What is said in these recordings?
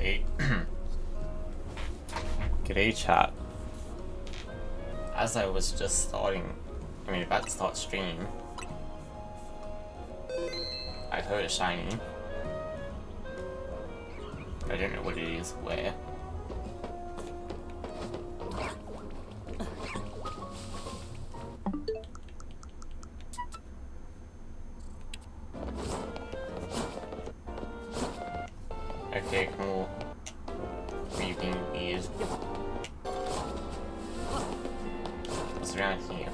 G'day. G'day chat. As I was just about to start streaming, I heard a shiny. I don't know what it is, where. Okay, cool. Breathing weird. What's around here?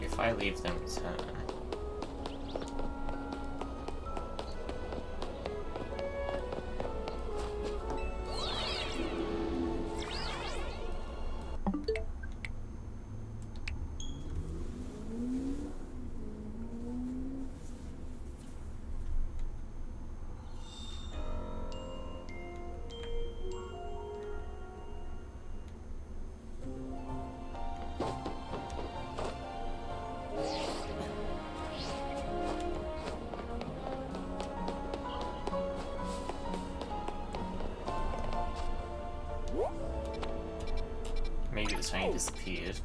If I leave them return. Maybe the shiny disappeared.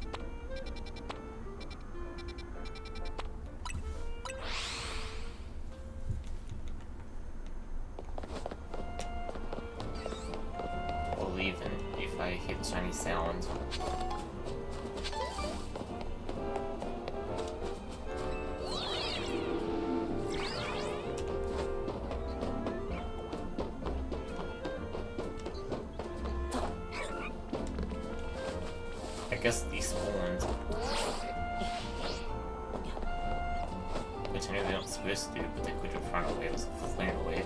Or even if I hear the shiny sound. I guess these spawned. Which I know they're not supposed to do, but they could have run away or flown away.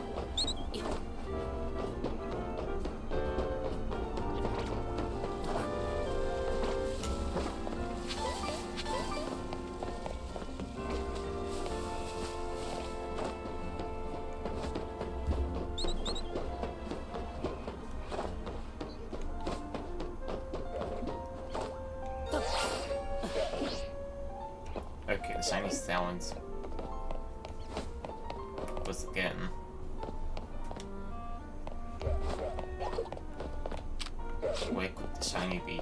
Okay, the shiny sounds was again. Where could the shiny be?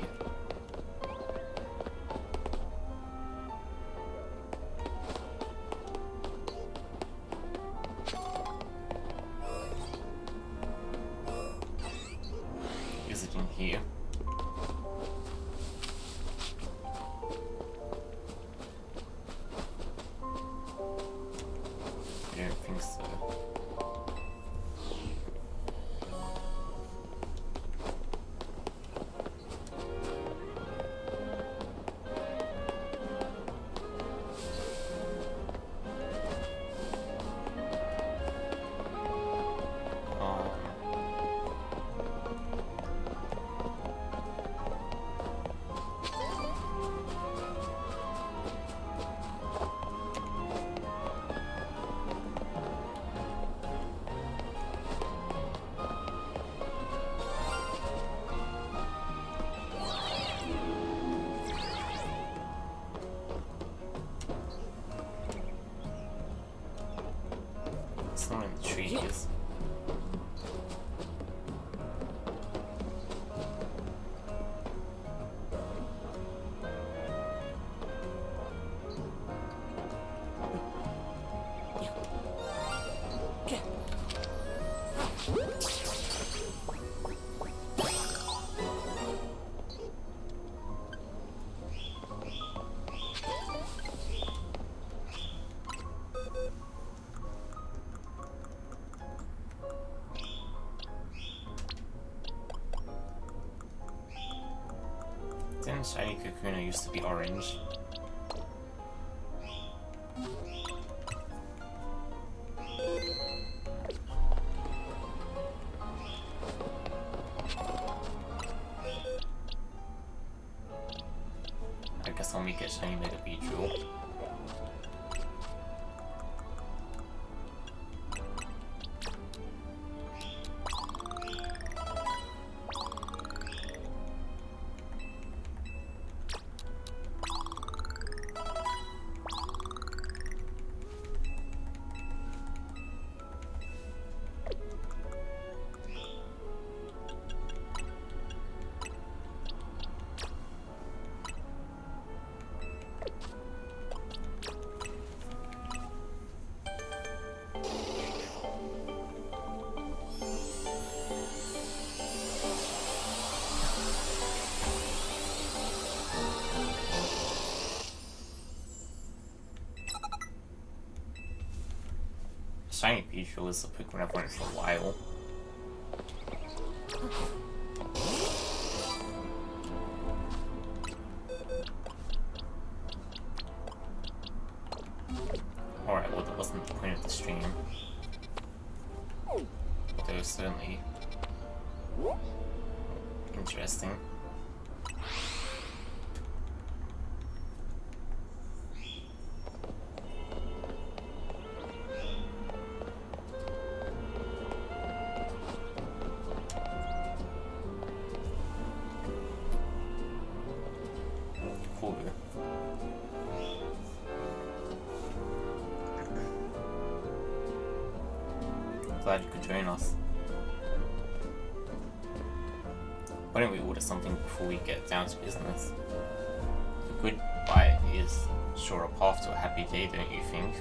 Is it in here? I don't think so. Didn't Shiny Kakuna used to be orange? I guess I'll make it Shiny Mega Beedrill. Shiny Beedrill is a Pokemon I've wanted for a while. Alright, well that wasn't the point of the stream. Though certainly interesting. Glad you could join us. Why don't we order something before we get down to business? A good bite is sure a path to a happy day, don't you think?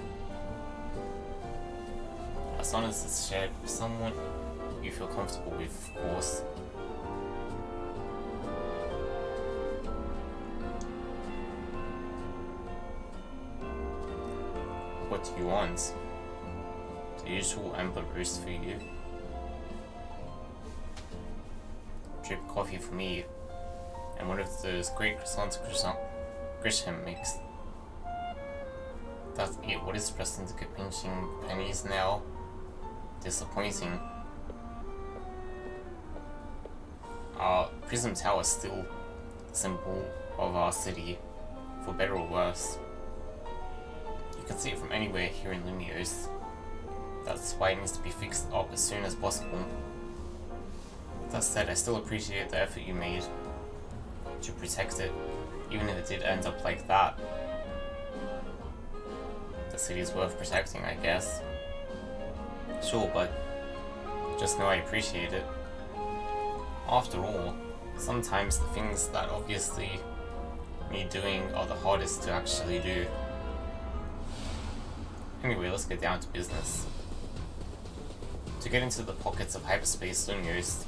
As long as it's shared with someone you feel comfortable with, of course. What do you want? The usual amber roast for you. Drip coffee for me. And one of those great croissants Grisham makes. That's it. What is Preston to get pinching pennies now? Disappointing. Prism Tower is still the symbol of our city, for better or worse. You can see it from anywhere here in Lumiose. That's why it needs to be fixed up as soon as possible. That said, I still appreciate the effort you made to protect it, even if it did end up like that. The city is worth protecting, I guess. Sure, but just know I appreciate it. After all, sometimes the things that obviously need doing are the hardest to actually do. Anyway, let's get down to business. To get into the pockets of hyperspace Lumiose,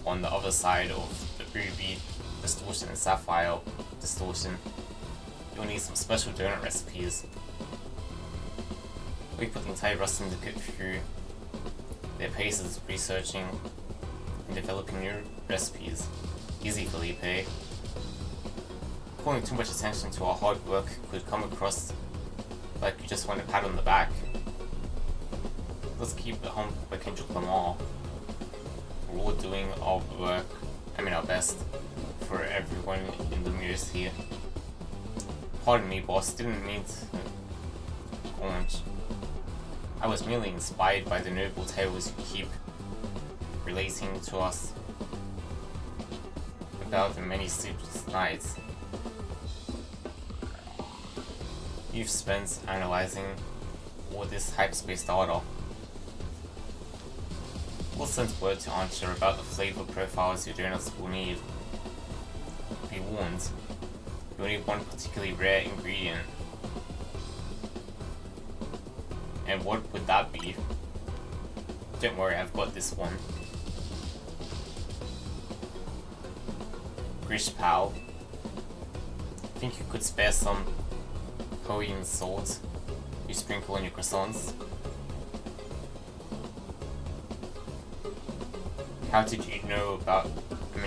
on the other side of the Ruby Distortion and Sapphire Distortion, you'll need some special donut recipes. We put the entire Rust Syndicate through their paces researching and developing new recipes. Easy, Felipe. Calling too much attention to our hard work could come across like you just want a pat on the back. Let's keep the hump by Kendrick Lamar. We're all doing our work, our best, for everyone in the Lumiose here. Pardon me, boss, didn't mean to launch. I was merely inspired by the noble tales you keep relating to us about the many sleepless nights you've spent analyzing all this hyperspace data. We'll send word to Ancher about the flavor profiles your donuts will need. Be warned, you'll need one particularly rare ingredient. And what would that be? Don't worry, I've got this one. Grish pal, think you could spare some Korean salt you sprinkle on your croissants? How did you know about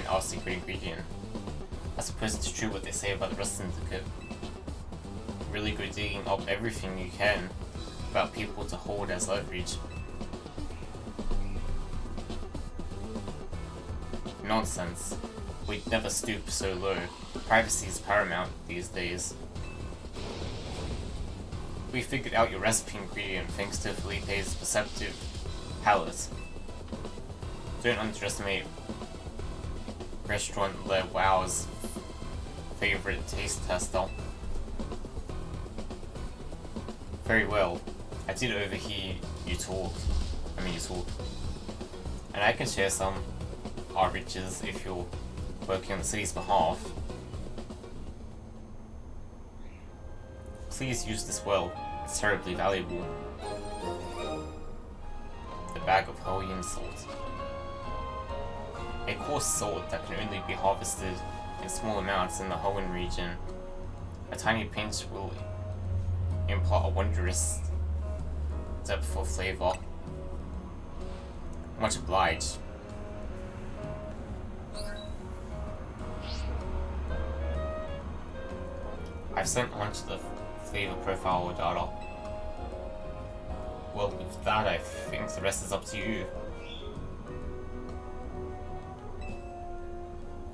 our secret ingredient? as opposed to true what they say about the Rust Syndicate. Really good digging up everything you can about people to hold as leverage. Nonsense. We'd never stoop so low. Privacy is paramount these days. We figured out your recipe ingredient thanks to Felipe's perceptive palate. Don't underestimate Restaurant Le Wow's favorite taste tester. Very well. I did overhear you talk. And I can share some our riches if you're working on the city's behalf. Please use this well. It's terribly valuable. The bag of Hoyin salt. A coarse salt that can only be harvested in small amounts in the Hoenn region. A tiny pinch will impart a wondrous depth of flavor. Much obliged. I've sent on to the flavor profile data. Well, with that, I think the rest is up to you.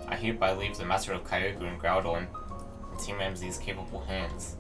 I hereby leave the matter of Kyogre and Groudon in Team MZ's capable hands.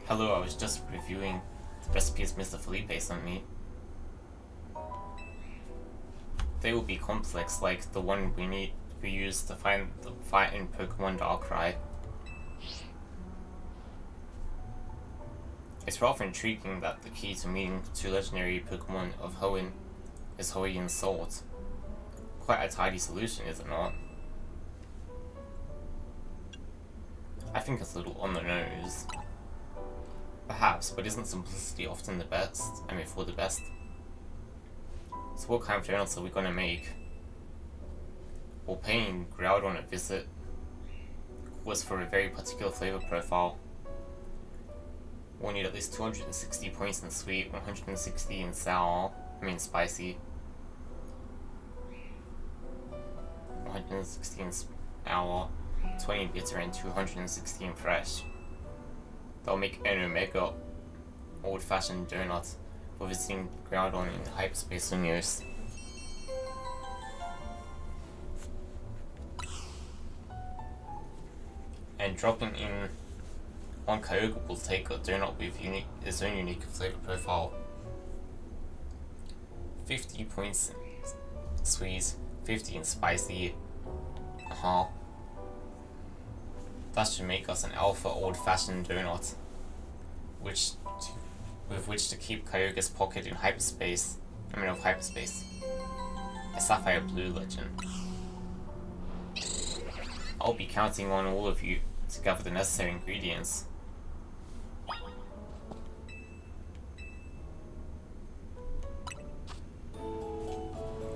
Hello, I was just reviewing the recipes Mr. Felipe sent me. They will be complex, like the one we use to find the fight in Pokemon Darkrai. It's rather intriguing that the key to meeting two legendary Pokemon of Hoenn is Hoenn Salt. Quite a tidy solution, is it not? I think it's a little on the nose. Perhaps, but isn't simplicity often the best? For the best? So what kind of donuts are we gonna make? Well, paying Groudon a visit was for a very particular flavor profile. We'll need at least 260 points in sweet, 160 in spicy. 160 in sour, 20 bitter, and 260 in fresh. They'll make an Omega old-fashioned donut for visiting Groudon in Hyperspace Universe. And dropping in on Kyogre will take a donut with its own unique flavor profile. 50 points in sweet, 50 in spicy. That should make us an alpha old-fashioned donut, with which to keep Kyogre's pocket in hyperspace. Hyperspace. A Sapphire Blue legend. I'll be counting on all of you to gather the necessary ingredients.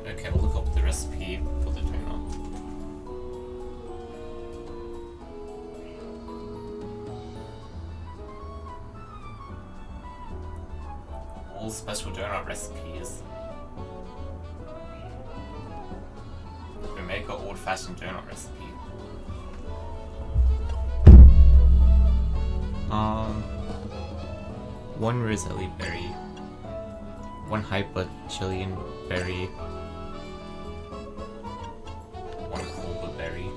Okay, we'll look up the recipe for the donut. All special donut recipes. Omega old-fashioned donut recipe. One Roselli berry, one Hyper Chilean berry, one Culba berry,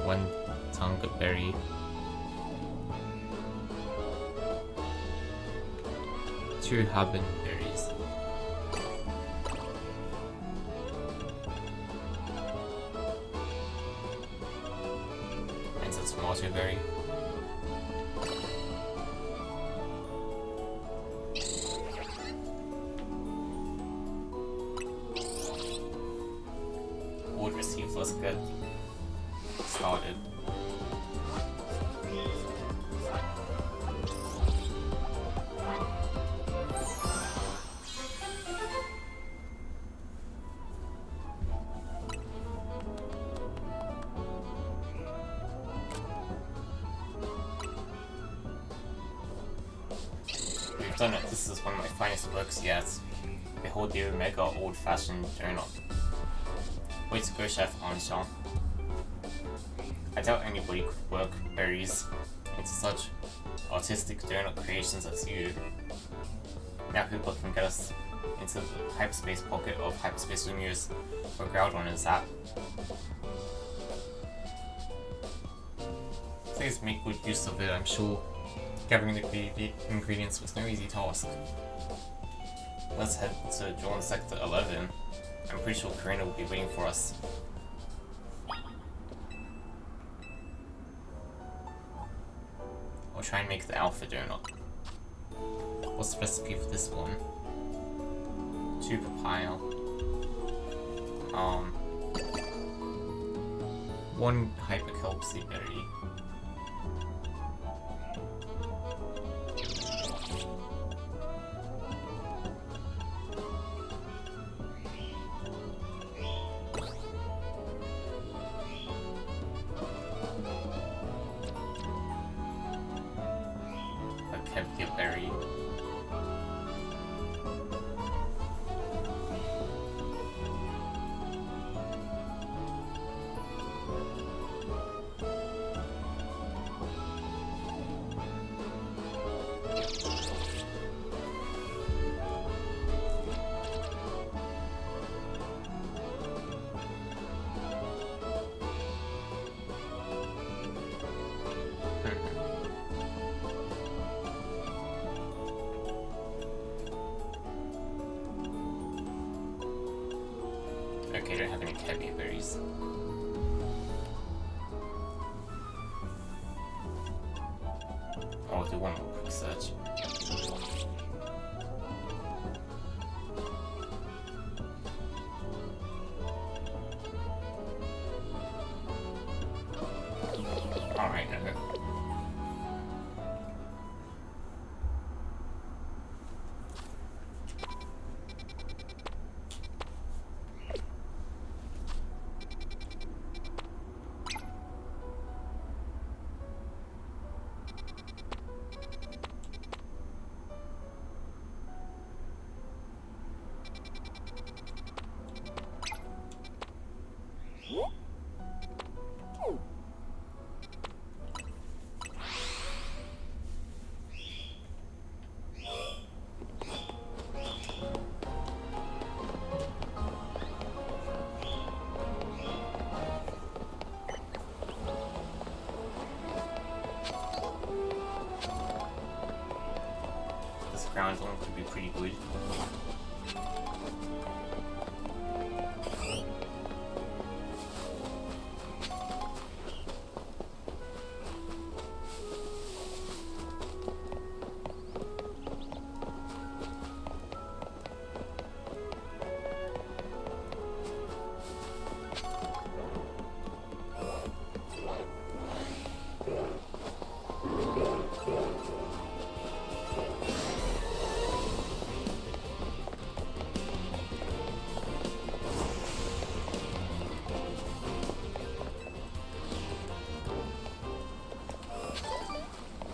one Tonga berry, two Haben berries, Auto Berry. Would receive, let's get started. We've done it. This is one of my finest works yet. Behold the Omega old-fashioned donut. Way to go, Chef Anshan. I doubt anybody could work berries into such artistic donut creations as you. Now Hooper can get us into the hyperspace pocket of Hyperspace Lumiose where Groudon is at. Please make good use of it, I'm sure. Gathering the ingredients was no easy task. Let's head to Dawn Sector 11. I'm pretty sure Karina will be waiting for us. I'll try and make the Alpha Donut. What's the recipe for this one? 2 papaya. 1 hyperkelpsy berry. Berry. Okay, don't have any Kebby berries. I'll do one more quick search. Alright, no. Ground one could be pretty good.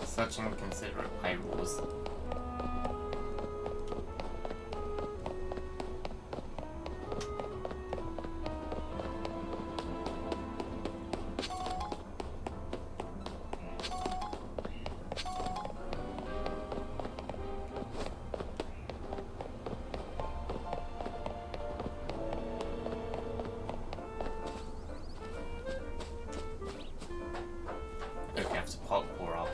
Such inconsiderate Pyros. Okay, I have to parkour up.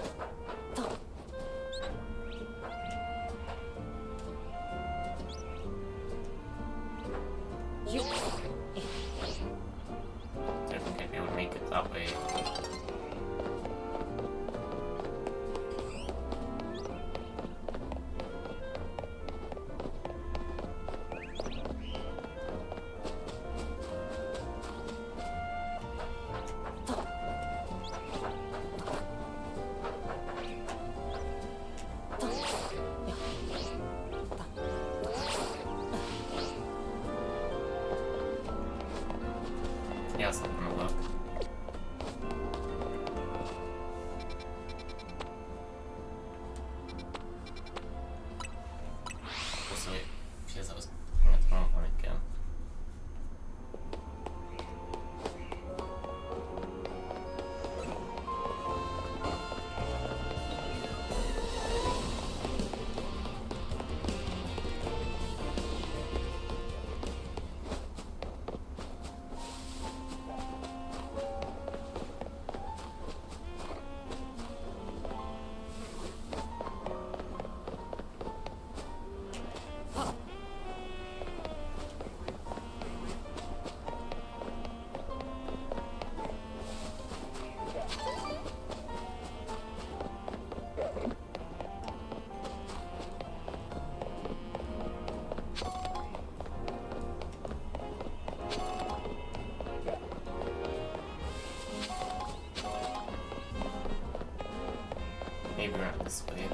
Yeah, it's not gonna work. Also, it appears I was looking at the wrong one again. Maybe around this way.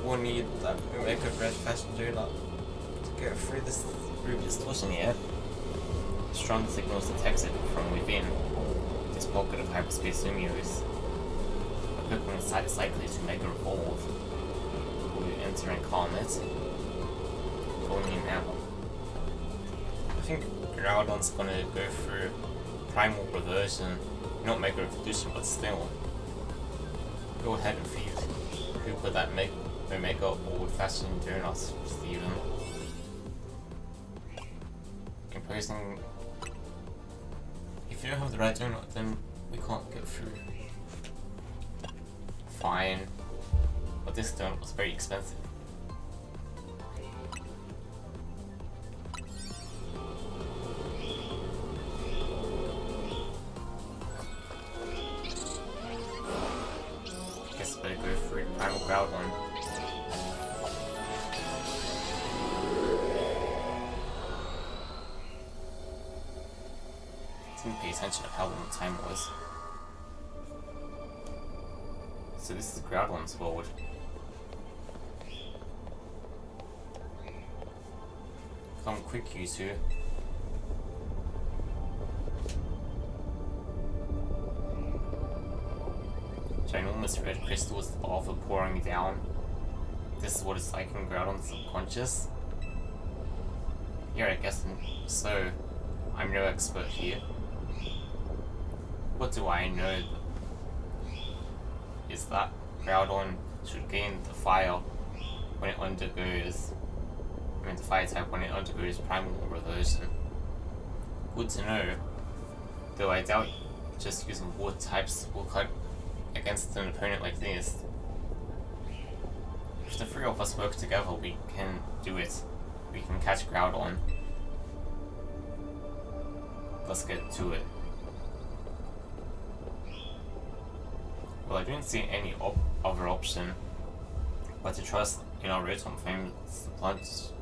We'll need that Omega Red Passenger not to go through this distortion here. Strong signals detected from within this pocket of hyperspace lumios. Equipping cyclically to Mega Evolve. We'll enter and calm it. Going in now. I think Groudon's gonna go through Primal Reversion, not Mega Evolution, but still. Go ahead and feed Koopa that Omega old-fashioned Jonas, Steven. Imposing. If you don't have the right donut, then we can't get through. Fine. But this donut was very expensive. Guess better go through Primal Groudon. Didn't pay attention of how long the time was. So this is Groudon's world. Come quick, you two. Ginormous red crystals lava pouring down. This is what it's like in Groudon's subconscious. Yeah, I guess so. I'm no expert here. What do I know is that Groudon should gain the fire when it undergoes, the fire type when it undergoes Primal Reversion. Good to know, though I doubt just using water types will cut against an opponent like this. If the three of us work together, we can do it. We can catch Groudon. Let's get to it. Well, I didn't see any other option but to trust in our Rotom famous plunge.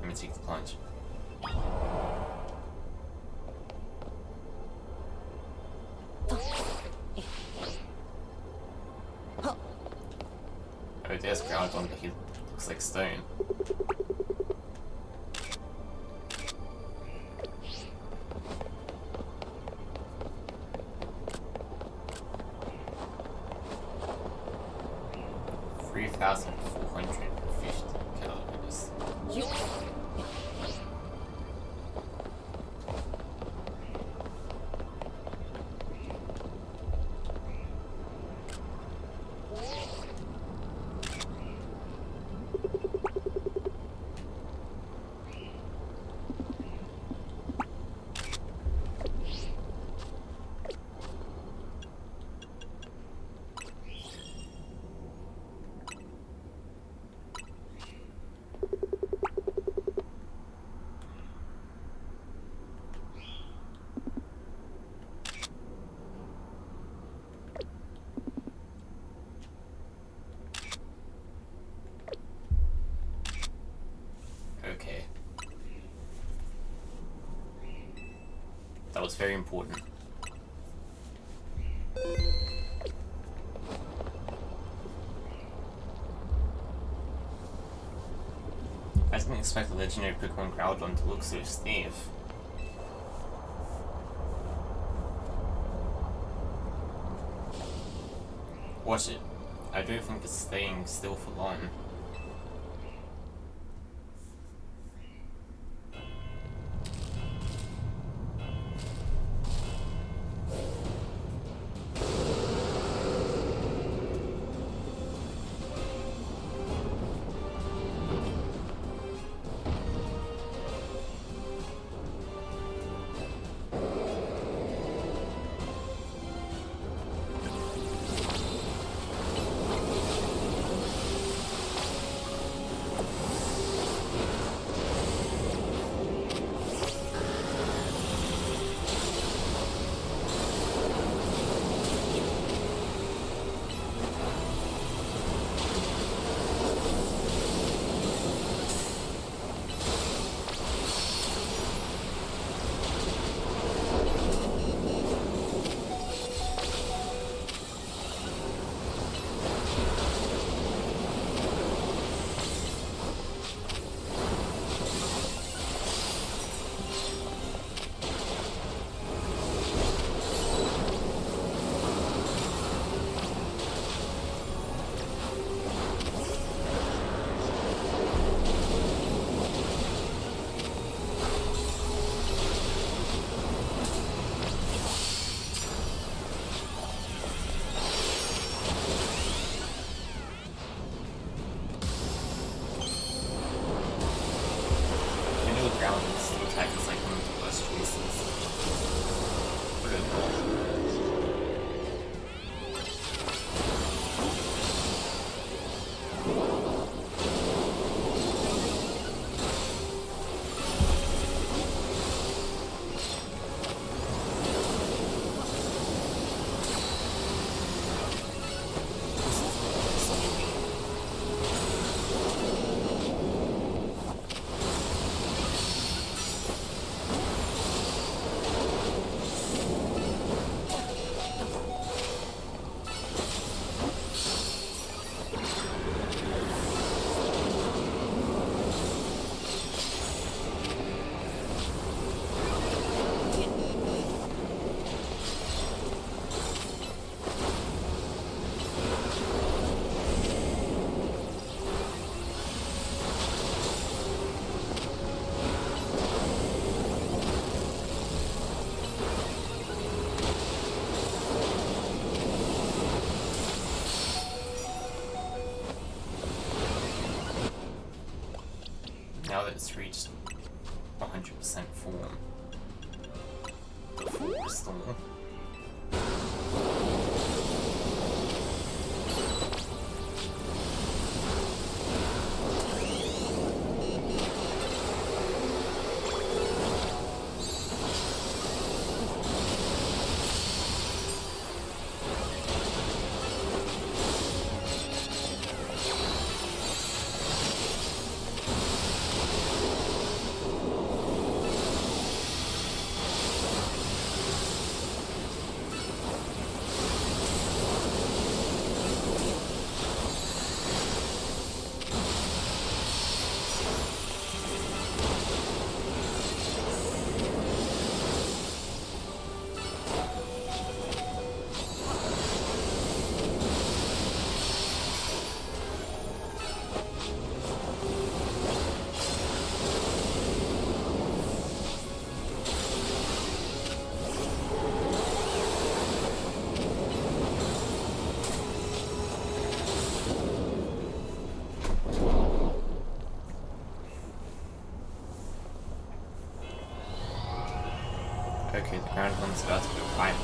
Let me take the plunge. Oh, there's Groudon, but he looks like stone. Kilometers. was very important. I didn't expect the legendary Pokemon Groudon to look so stiff. Watch it. I don't think it's staying still for long. Now that it's reached 100% form, the full restore. Okay, the ground one's about to go violent.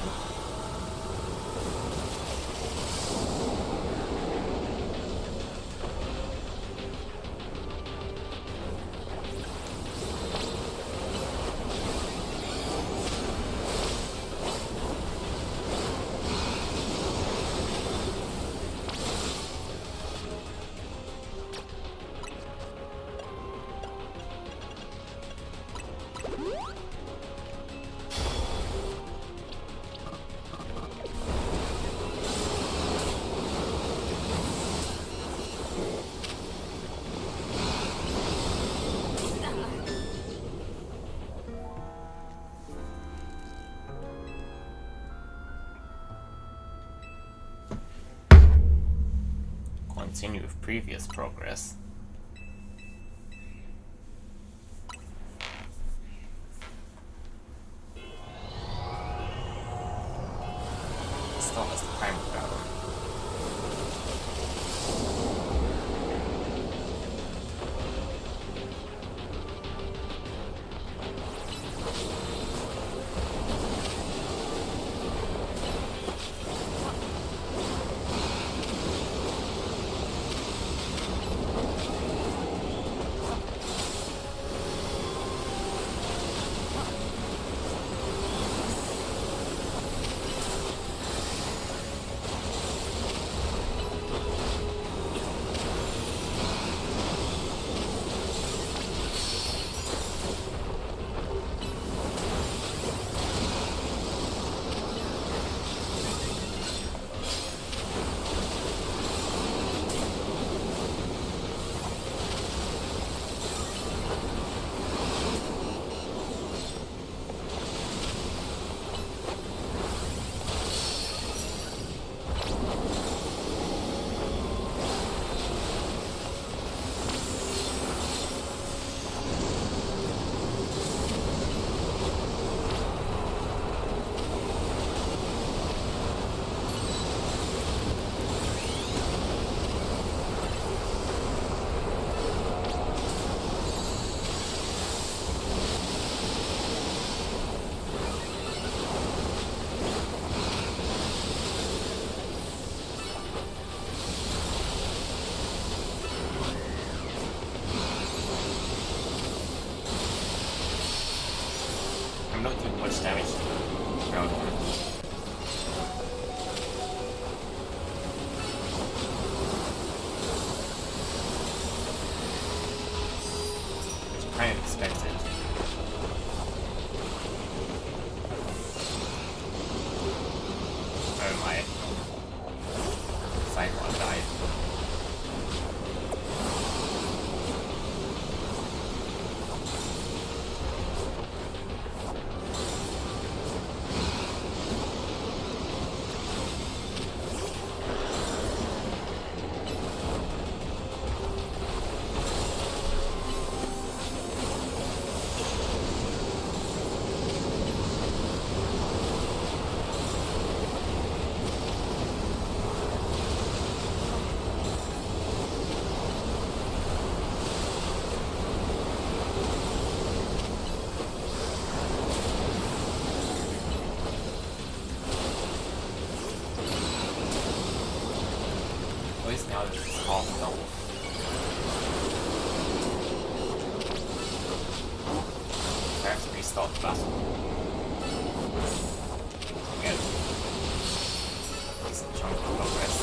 continue with previous progress. Still has the primal battle. I'm not doing much damage to round one. Which I kind of expected. Oh my. Cyclone died. At least now that it's half health. I have to restart the battle. Get a decent chunk of progress.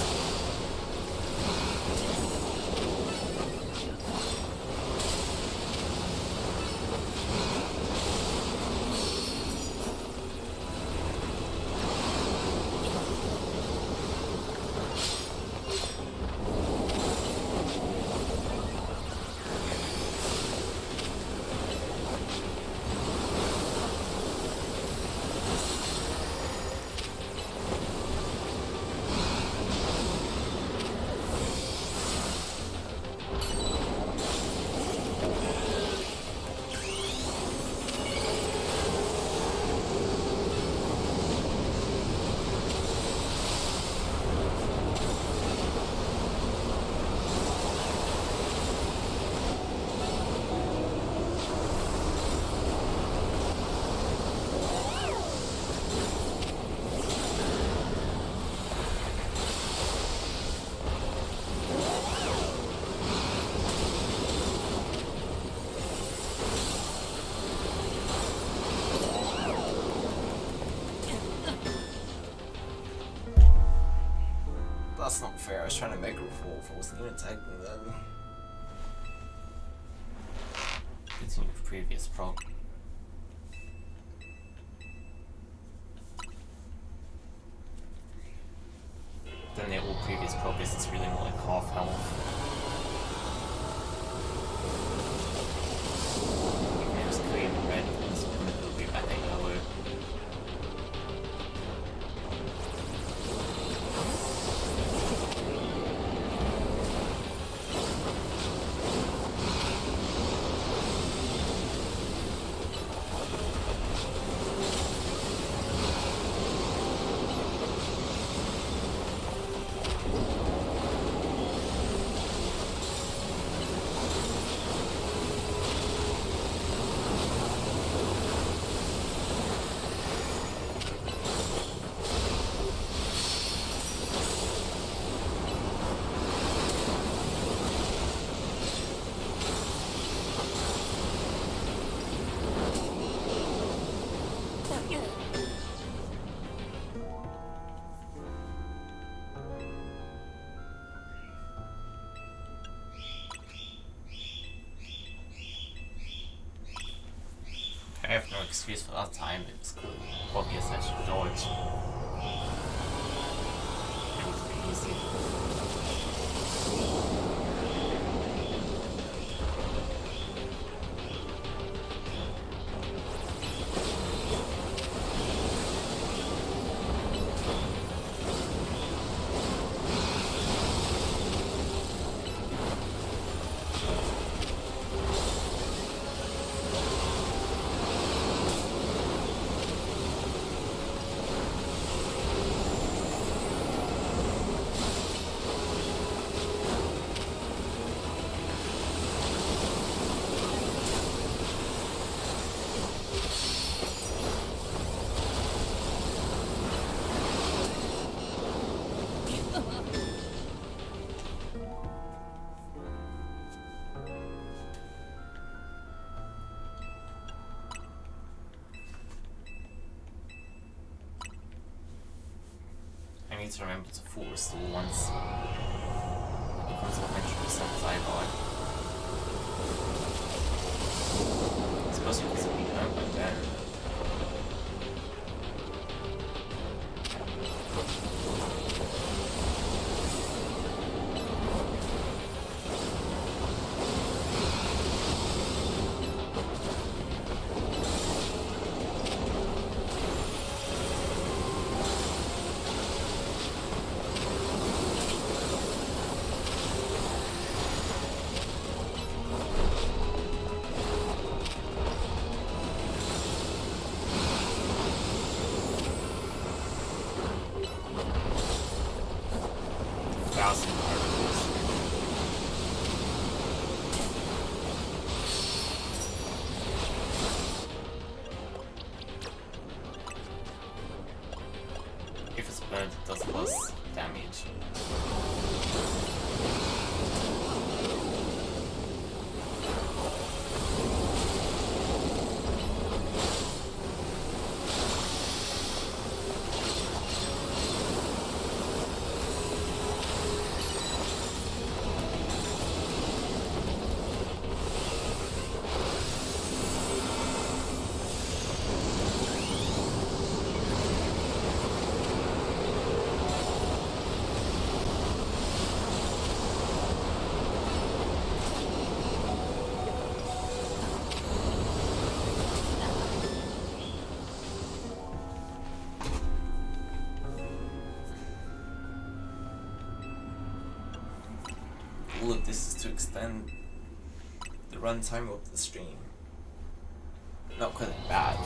That's not fair. I was trying to make a fall if I wasn't even attacking them. Continue with previous prog. Then they're all previous progress, it's really more like half health. Even it was clear and red, it's a little bit back at yellow. excuse for that time. It was clearly obvious I should dodge. It was pretty easy. I need to remember to full restore once. It becomes 100% as I buy. Especially because it'll be burnt by then. If it's burned, it does less damage. All of this is to extend the runtime of the stream. Not because it's bad.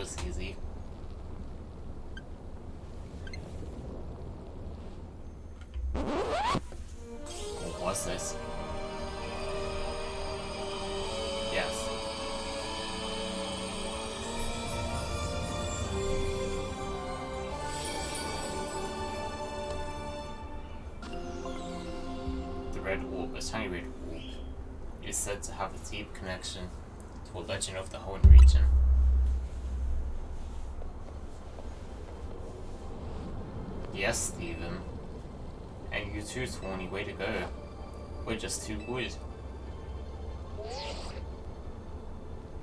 was easy. What was this? Yes. The red orb, a tiny red orb, is said to have a deep connection to a legend of the Hoenn region. Yes, Stephen. And you too, Tawny, way to go. We're just too good.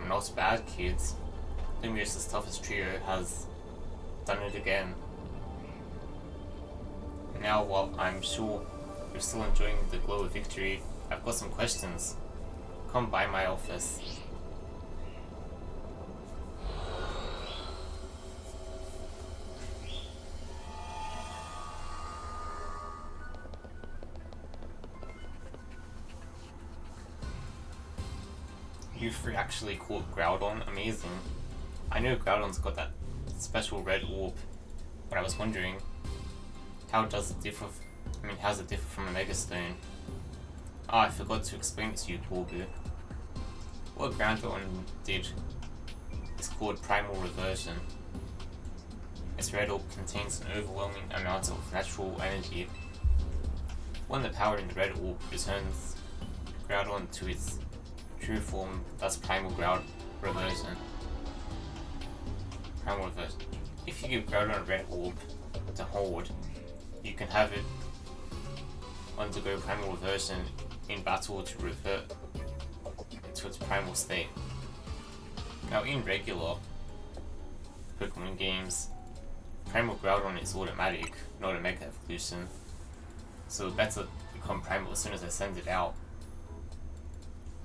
Not bad, kids. Lumious's toughest trio has done it again. Now, while I'm sure you're still enjoying the glow of victory, I've got some questions. Come by my office. You three actually caught Groudon? Amazing. I know Groudon's got that special red orb, but I was wondering, how does it differ? How's it differ from a Mega Stone? I forgot to explain it to you, Corbu. What Groudon did is called Primal Reversion. Its red orb contains an overwhelming amount of natural energy. When the power in the red orb returns Groudon to its true form, that's Primal Reversion. Primal Reversion. If you give Groudon a red orb to hold, you can have it undergo Primal Reversion in battle to revert to its primal state. Now, in regular Pokemon games, Primal Groudon is automatic, not a Mega Evolution, so it better become Primal as soon as I send it out.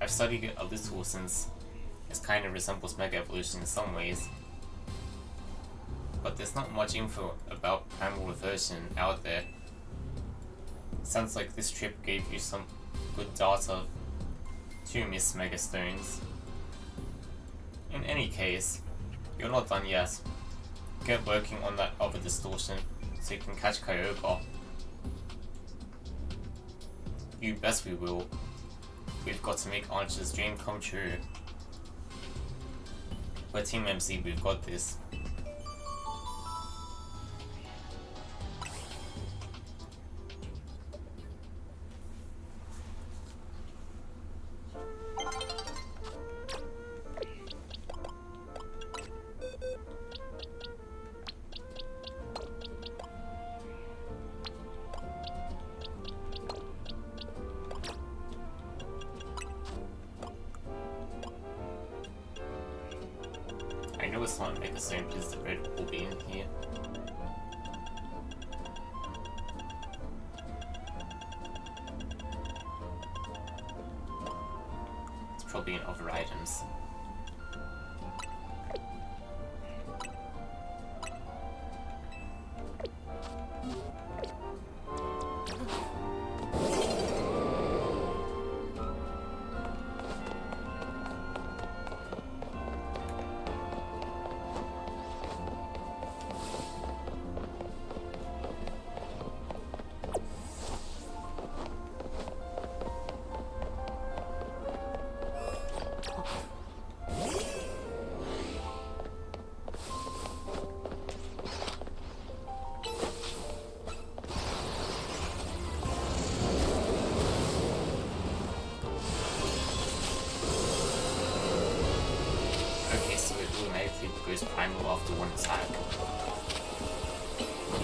I've studied it a little since it kind of resembles Mega Evolution in some ways, but there's not much info about Primal Reversion out there. Sounds like this trip gave you some good data to miss Mega Stones. In any case, you're not done yet. Get working on that other distortion so you can catch Kyogre. You bet we will. We've got to make Archer's dream come true. We're Team MC, we've got this. I know it's not Mega Stone because the red will be in here. It's probably in other items. Goes primal after one attack.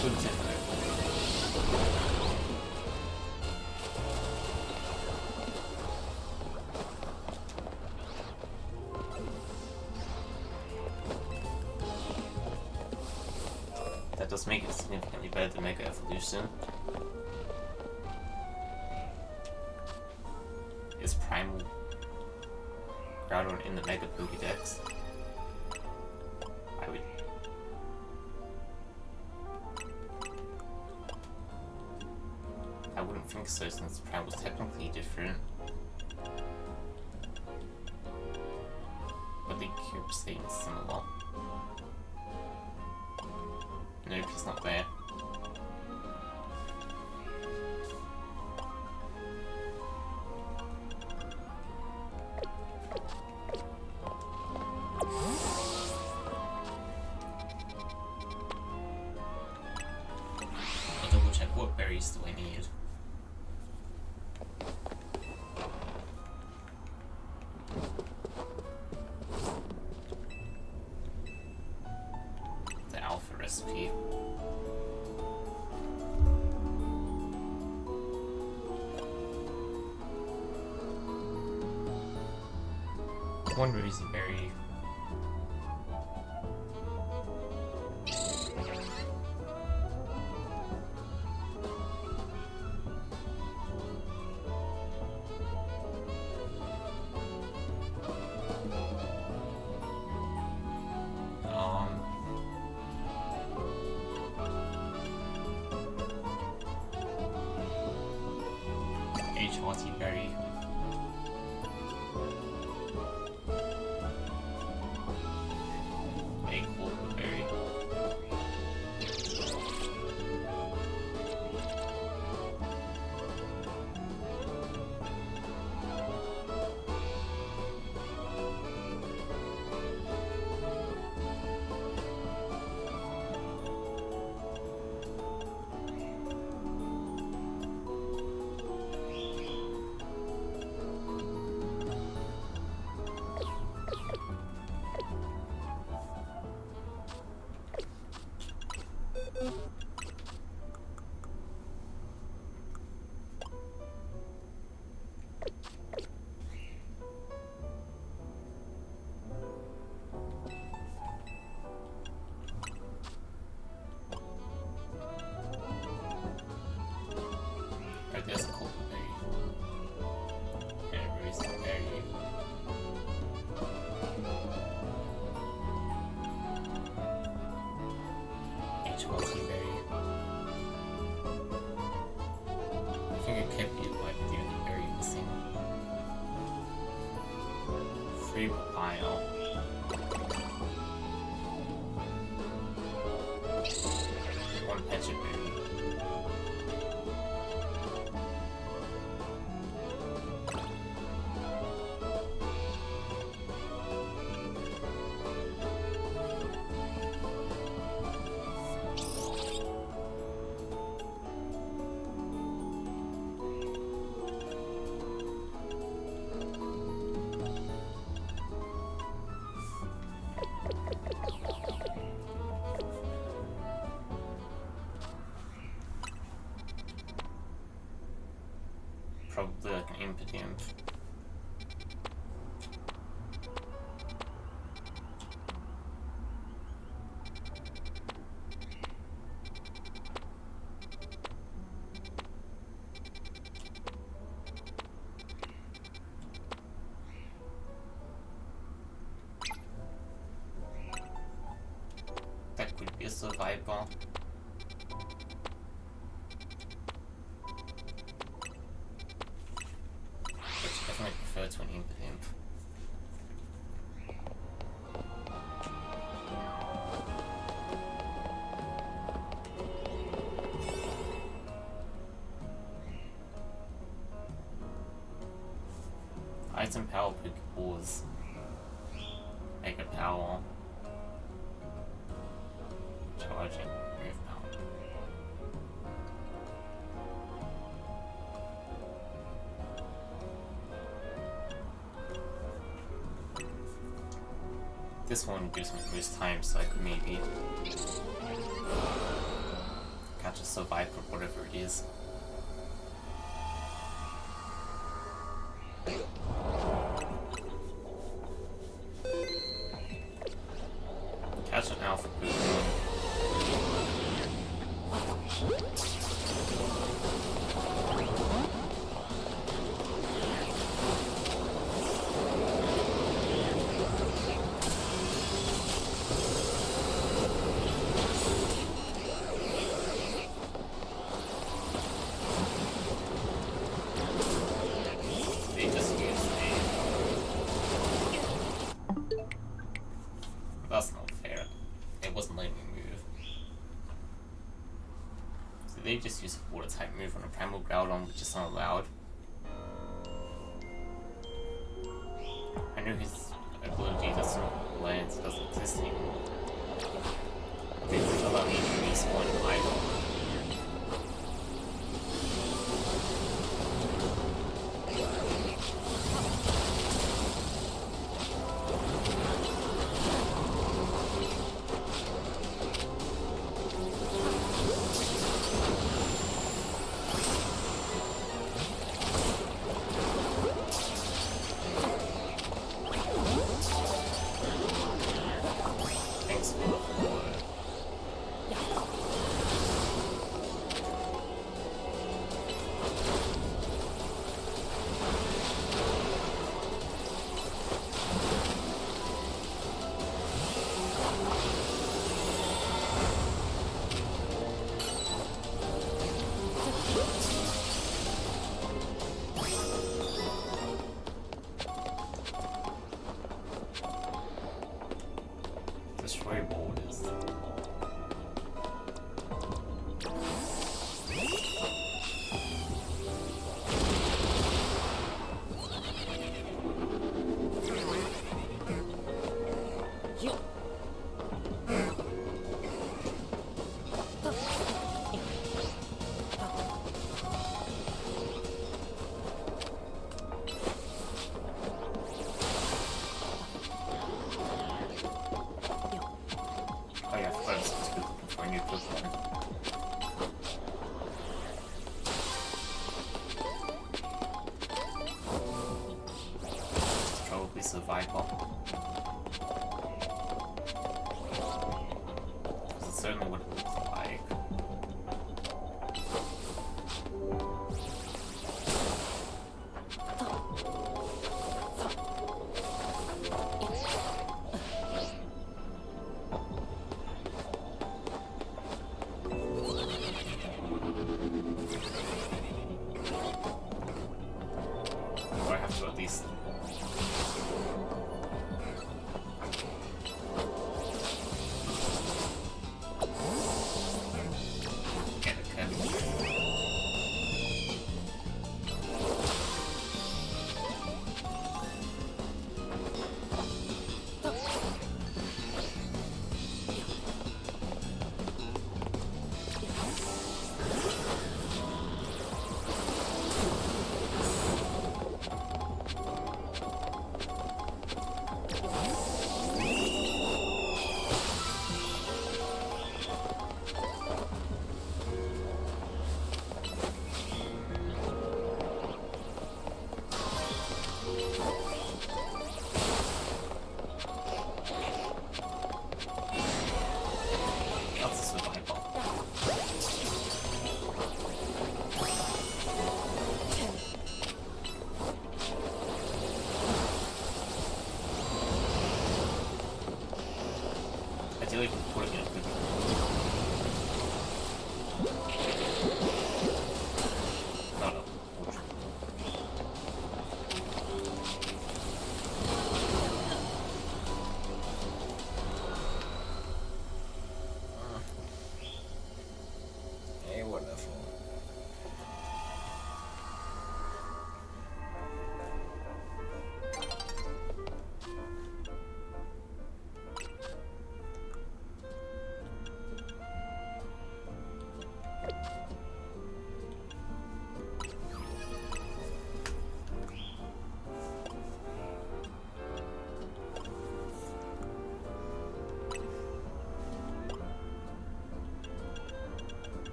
Good to know. That does make it significantly better than Mega Evolution. Is Primal Groudon in the Mega Pokédex? I wouldn't think so since Prime was technically different. But the seems similar. Nope, he's not there. I'll double check what berries do I need. The alpha recipe. One reason berry. H-Hearty berry. Berry. Right, there's a cool berry. And a reason berry. H-Hearty berry. I think it can't be like the only berry missing. Free papaya. One pecha berry. Probably like an Impidimp. That could be a survivor. I prefer to an Impidimp. Item power Pokeballs. Mega power. Charging. Move power. This one gives me boost time, so I could maybe catch a survivor, whatever it is. Catch an alpha boost. That's not fair. It wasn't letting me move. So they just used a water type move on a Primal Groudon, which is not allowed. I knew his ability doesn't exist anymore. They would allow me to respawn Idol. Destroy borders. Oh yeah, first for a new Pokemon. It's probably Survival. It's certainly what it looks like. Or I have to at least get a Kirby. That's a Survival. Ideally, we put it in a good not a Ultra. Hey, wonderful.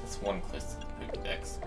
It's one close to the Pokédex.